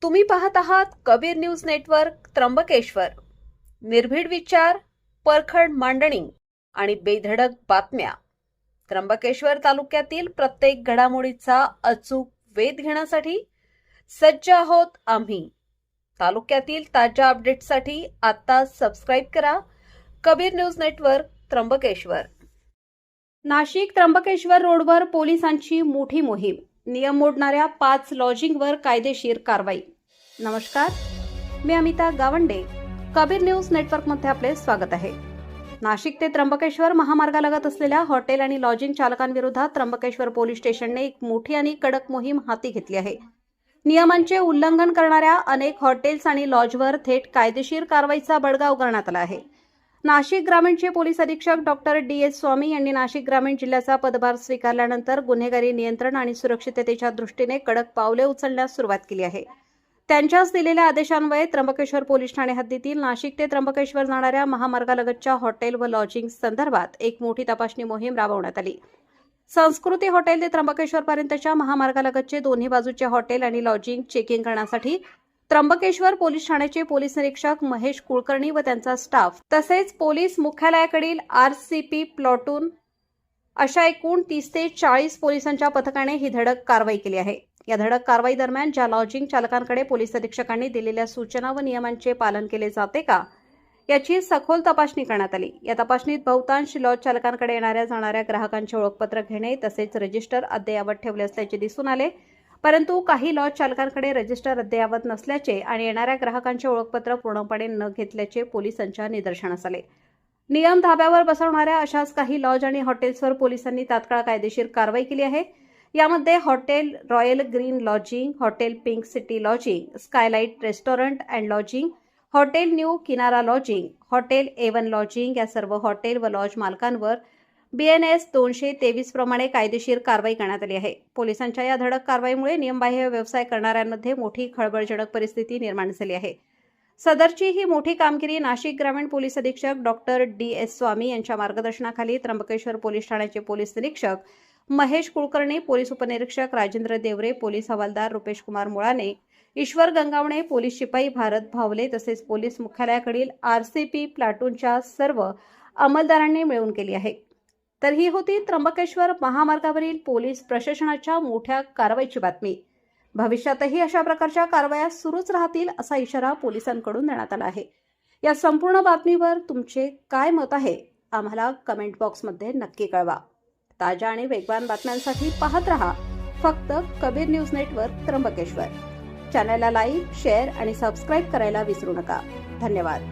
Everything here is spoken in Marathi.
तुम्ही पाहत आहात कबीर न्यूज नेटवर्क त्र्यंबकेश्वर. निर्भीड विचार, परखड मांडणी आणि बेधडक बातम्या. त्र्यंबकेश्वर तालुक्यातील प्रत्येक घडामोडीचा अचूक वेध घेण्यासाठी सज्ज आहोत आम्ही. तालुक्यातील ताज्या अपडेट्ससाठी आता सबस्क्राईब करा कबीर न्यूज नेटवर्क त्र्यंबकेश्वर. नाशिक त्र्यंबकेश्वर रोडवर पोलिसांची मोठी मोहीम. नियम मोडणाऱ्या 5 लॉजिंगवर कायदेशीर कारवाई. नमस्कार, मी अमिता गावंडे. कबीर न्यूज नेटवर्कमध्ये आपले स्वागत आहे. नाशिक ते त्र्यंबकेश्वर महामार्गालगत असलेल्या हॉटेल आणि लॉजिंग चालकांविरोधात त्र्यंबकेश्वर पोलीस स्टेशनने एक मोठी आणि कडक मोहीम हाती घेतली आहे. नियमांचे उल्लंघन करणाऱ्या अनेक हॉटेल्स आणि लॉजवर थेट कायदेशीर कारवाईचा बडगा उगारण्यात आला आहे. नाशिक ग्रामीणचे पोलीस अधीक्षक डॉक्टर डी.एस. स्वामी यांनी नाशिक ग्रामीण जिल्ह्याचा पदभार स्वीकारल्यानंतर गुन्हेगारी नियंत्रण आणि सुरक्षिततेच्या दृष्टीने कडक पावले उचलण्यास सुरुवात केली आहे. त्यांच्याच दिलेल्या आदेशान्वये त्र्यंबकेश्वर पोलीस ठाणे हद्दीतील नाशिक ते त्र्यंबकेश्वर जाणाऱ्या महामार्गालगतच्या हॉटेल व लॉजिंग संदर्भात एक मोठी तपासणी मोहीम राबवण्यात आली. संस्कृती हॉटेल ते त्र्यंबकेश्वर पर्यंतच्या महामार्गालगतचे दोन्ही बाजूचे हॉटेल आणि लॉजिंग चेकिंग करण्यासाठी त्र्यंबकेश्वर पोलीस ठाण्याचे पोलीस निरीक्षक महेश कुलकर्णी व त्यांचा स्टाफ तसेच पोलीस मुख्यालयाकडील आरसीपी प्लॉटून अशा एकूण 30 ते 40 पोलिसांच्या पथकाने ही धडक कारवाई केली आहे. या धडक कारवाई दरम्यान ज्या लॉजिंग चालकांकडे पोलीस अधीक्षकांनी दिलेल्या सूचना व नियमांचे पालन केले जाते का याची सखोल तपासणी करण्यात आली. या तपासणीत बहुतांश लॉज चालकांकडे येणाऱ्या जाणाऱ्या ग्राहकांचे ओळखपत्र घेणे तसेच रजिस्टर अद्ययावत ठेवले असल्याचे दिसून आले. परंतु काही लॉज चालकांकडे रजिस्टर अद्ययावत नसल्याचे आणि येणाऱ्या ग्राहकांचे ओळखपत्र पूर्णपणे न घेतल्याचे पोलिसांच्या निदर्शनास आले. नियम धाब्यावर बसवणाऱ्या अशाच काही लॉज आणि हॉटेल्सवर पोलिसांनी तात्काळ कायदेशीर कारवाई केली आहे. यामध्ये hotel royal green lodging, hotel pink city lodging, skylight restaurant and lodging, hotel new किनारा लॉजिंग, हॉटेल A1 लॉजिंग या सर्व हॉटेल व लॉज मालकांवर BNS 223 प्रमाणे कायदेशीर कारवाई करण्यात आली आहे. पोलिसांच्या या धडक कारवाईमुळे नियमबाह्य व्यवसाय करणाऱ्यांमध्ये मोठी खळबळजनक परिस्थिती निर्माण झाली आहे. सदरची ही मोठी कामगिरी नाशिक ग्रामीण पोलीस अधीक्षक डॉक्टर D.S. स्वामी यांच्या मार्गदर्शनाखाली त्र्यंबकेश्वर पोलीस ठाण्याचे पोलीस निरीक्षक महेश कुलकर्णी, पोलीस उपनिरीक्षक राजेंद्र देवरे, पोलीस हवालदार रुपेश कुमार मुळाने, ईश्वर गंगावणे, पोलीस शिपाई भारत भावले तसेच पोलीस मुख्यालयाकडील आरसीपी प्लाटूनच्या सर्व अंमलदारांनी मिळून केली आहे. तर ही होती त्र्यंबकेश्वर महामार्गावरील पोलीस प्रशासनाच्या मोठ्या कारवाईची बातमी. भविष्यातही अशा प्रकारच्या कारवाया सुरूच राहतील असा इशारा पोलिसांकडून देण्यात आला आहे. या संपूर्ण बातमीवर तुमचे काय मत आहे आम्हाला कमेंट बॉक्समध्ये नक्की कळवा. ताज्या आणि वेगवान बातम्यांसाठी पाहत रहा फक्त कबीर न्यूज नेटवर्क त्र्यंबकेश्वर. चॅनलला लाईक, शेअर आणि सबस्क्राईब करायला विसरू नका. धन्यवाद.